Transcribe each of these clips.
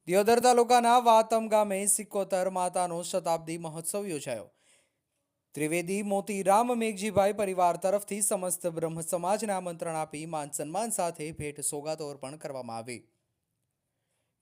દિયોદર તાલુકાના વાતમ ગામે 71 માતાનો શતાબ્દી મહોત્સવ યોજાયો। ત્રિવેદી મોતીરામ મેઘજીભાઈ પરિવાર તરફથી સમસ્ત બ્રહ્મ સમાજને આમંત્રણ આપી માન સન્માન સાથે ભેટ સોગાતો અર્પણ કરવામાં આવી।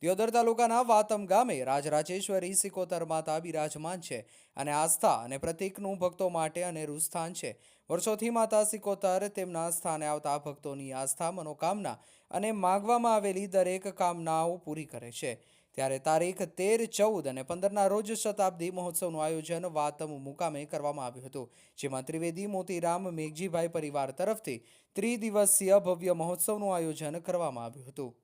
દિયોદર તાલુકાના વાતમ ગામે રાજરાજેશ્વરી 71 માતા બિરાજમાન છે અને આસ્થા અને પ્રતીકનું ભક્તો માટે અનેરું સ્થાન છે। વર્ષોથી માતા 71 તેમના સ્થાને આવતા ભક્તોની આસ્થા, મનોકામના અને માંગવામાં આવેલી દરેક કામનાઓ પૂરી કરે છે। ત્યારે તારીખ 13, 14 અને 15ના રોજ શતાબ્દી મહોત્સવનું આયોજન વાતમ મુકામે કરવામાં આવ્યું હતું, જેમાં ત્રિવેદી મોતીરામ મેઘજીભાઈ પરિવાર તરફથી ત્રિદિવસીય ભવ્ય મહોત્સવનું આયોજન કરવામાં આવ્યું હતું,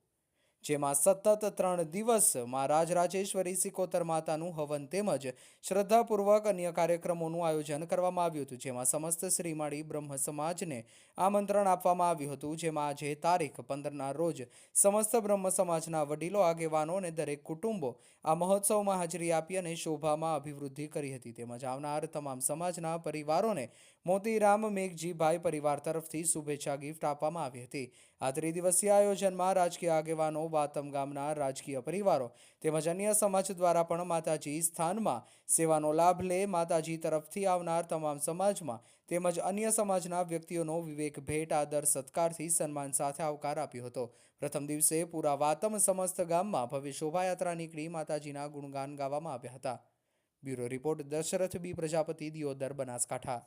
જેમાં સતત 3 દિવસ માં રાજરાજેશ્વરી 71 માતાનું હવન તેમજ શ્રદ્ધાપૂર્વક અન્ય કાર્યક્રમોનું આયોજન કરવામાં આવ્યું હતું, જેમાં સમસ્ત શ્રીમાળી બ્રહ્મ સમાજને આમંત્રણ આપવામાં આવ્યું હતું। જેમાં આજે તારીખ 15ના રોજ સમસ્ત બ્રહ્મ સમાજના વડીલો, આગેવાનો અને દરેક કુટુંબો આ મહોત્સવમાં હાજરી આપી અને શોભામાં અભિવૃદ્ધિ કરી હતી। તેમજ આવનાર તમામ સમાજના પરિવારોને મોતીરામ મેઘજીભાઈ પરિવાર તરફથી શુભેચ્છા ગિફ્ટ આપવામાં આવી હતી। આ ત્રિદિવસીય આયોજનમાં રાજકીય આગેવાનો, વાતમ ગામના રાજકીય પરિવારો તેમજ અન્ય સમાજ દ્વારા પણ માતાજી સ્થાનમાં સેવાનો લાભ લે માતાજી તરફથી આવનાર તમામ સમાજમાં તેમજ અન્ય સમાજના વ્યક્તિઓનો વિવેક ભેટ, આદર, સત્કારથી સન્માન સાથે આવકાર આપ્યો હતો। પ્રથમ દિવસે પૂરા વાતમ સમસ્ત ગામમાં ભવ્ય શોભાયાત્રા નીકળી માતાજીના ગુણગાન ગાવામાં આવ્યા હતા। બ્યુરો રિપોર્ટ, દશરથ બી પ્રજાપતિ, દિયોદર, બનાસકાંઠા।